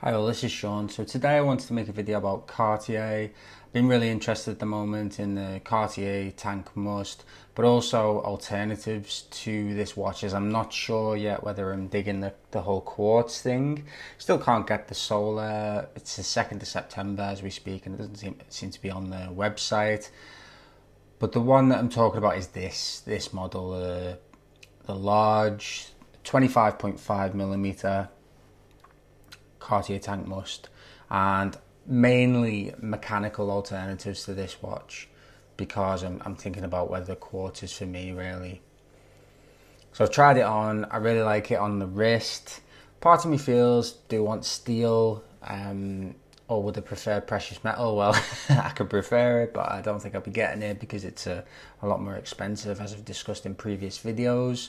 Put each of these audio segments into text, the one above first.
Hi all, this is Sean. So today I wanted to make a video about Cartier. I've been really interested at the moment in the Cartier Tank Must, but also alternatives to this watch, as I'm not sure yet whether I'm digging the whole quartz thing. Still can't get the solar. It's the 2nd of September as we speak and it doesn't seem to be on the website. But the one that I'm talking about is this model, the large 25.5mm Cartier Tank Must, and mainly mechanical alternatives to this watch because I'm thinking about whether the quartz is for me really. So I've tried it on, I really like it on the wrist. Part of me feels, do I want steel or would I prefer precious metal? Well, I could prefer it, but I don't think I'll be getting it because it's a lot more expensive, as I've discussed in previous videos.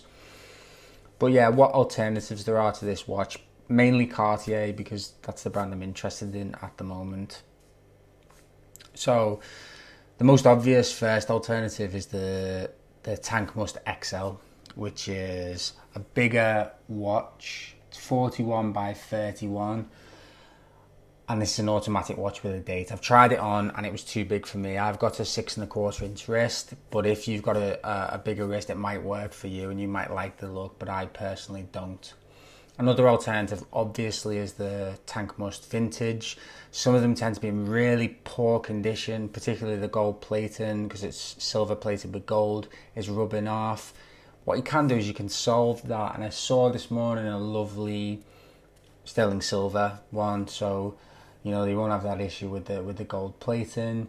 But yeah, what alternatives there are to this watch? Mainly Cartier, because that's the brand I'm interested in at the moment. So the most obvious first alternative is the Tank Must XL, which is a bigger watch. It's 41 by 31, and this is an automatic watch with a date. I've tried it on and it was too big for me. I've got a 6.25-inch wrist, but if you've got a bigger wrist, it might work for you and you might like the look, but I personally don't. Another alternative, obviously, is the Tank Must Vintage. Some of them tend to be in really poor condition, particularly the gold plating, because it's silver plated with gold, is rubbing off. What you can do is you can solve that, and I saw this morning a lovely sterling silver one, so you know you won't have that issue with the gold plating.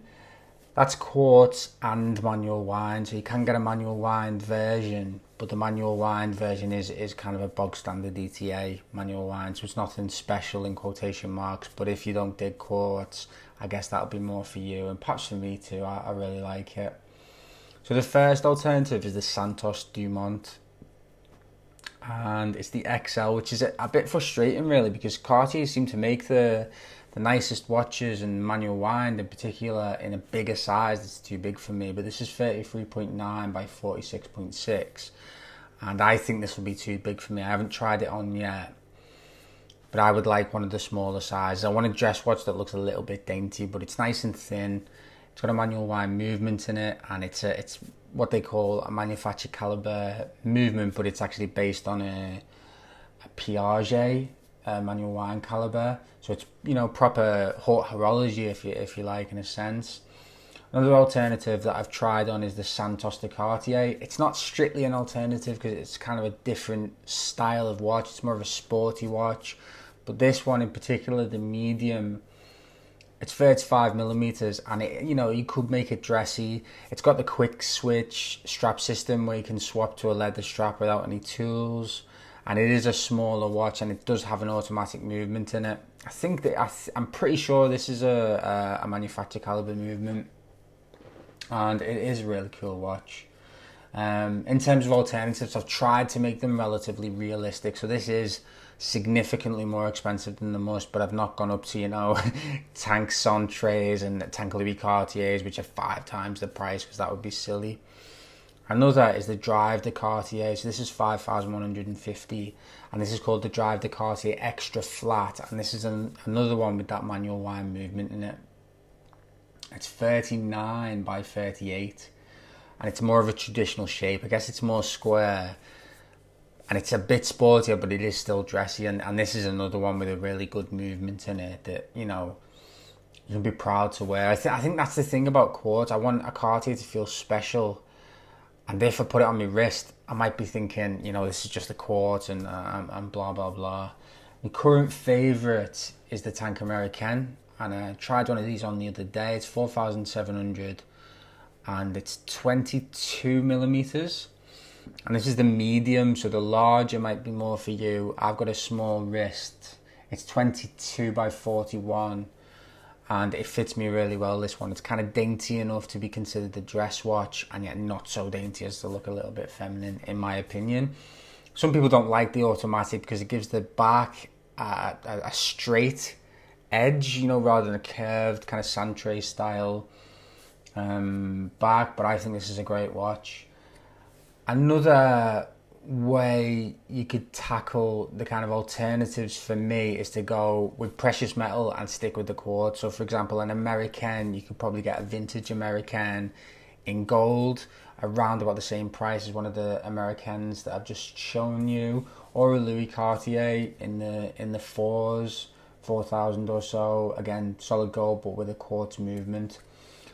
That's quartz and manual wind, so you can get a manual wind version, but the manual wind version is kind of a bog standard ETA manual wind, so it's nothing special in quotation marks. But if you don't dig quartz, I guess that'll be more for you, and perhaps for me too. I really like it. So the first alternative is the Santos Dumont, and it's the XL, which is a bit frustrating really, because Cartier seem to make the nicest watches and manual wind in particular in a bigger size that's too big for me, but this is 33.9 by 46.6 and I think this will be too big for me. I haven't tried it on yet, but I would like one of the smaller sizes. I want a dress watch that looks a little bit dainty, but it's nice and thin. It's got a manual wind movement in it, and it's what they call a manufactured caliber movement, but it's actually based on a Piaget manual wind caliber, so it's, you know, proper haute horology if you like, in a sense. Another alternative that I've tried on is the Santos de Cartier. It's not strictly an alternative because it's kind of a different style of watch. It's more of a sporty watch, but this one in particular, the medium, it's 35mm, and it, you know, you could make it dressy. It's got the quick switch strap system where you can swap to a leather strap without any tools. And it is a smaller watch, and it does have an automatic movement in it. I think that I'm pretty sure this is a manufactured caliber movement, and it is a really cool watch. In terms of alternatives, I've tried to make them relatively realistic. So this is significantly more expensive than the Must, but I've not gone up to, you know, Tank Centres and Tank Louis Cartiers, which are 5 times the price, because that would be silly. Another is the Drive de Cartier, so this is 5,150, and this is called the Drive de Cartier Extra Flat, and this is another one with that manual wind movement in it. It's 39 by 38, and it's more of a traditional shape. I guess it's more square, and it's a bit sportier, but it is still dressy, and this is another one with a really good movement in it that, you know, you can be proud to wear. I think that's the thing about quartz. I want a Cartier to feel special. And if I put it on my wrist, I might be thinking, you know, this is just a quartz and blah, blah, blah. My current favourite is the Tank Americain. And I tried one of these on the other day. It's 4,700 and it's 22mm. And this is the medium, so the larger might be more for you. I've got a small wrist. It's 22 by 41. And it fits me really well, this one. It's kind of dainty enough to be considered a dress watch, and yet not so dainty as to look a little bit feminine, in my opinion. Some people don't like the automatic because it gives the back a straight edge, you know, rather than a curved kind of Centre style back, but I think this is a great watch. Another way you could tackle the kind of alternatives for me is to go with precious metal and stick with the quartz. So for example, an American, you could probably get a vintage American in gold around about the same price as one of the Americans that I've just shown you, or a Louis Cartier in the 4,000 or so, again solid gold but with a quartz movement.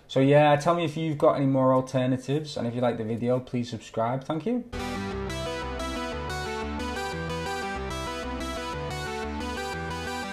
So yeah, tell me if you've got any more alternatives, and if you like the video, please subscribe. Thank you.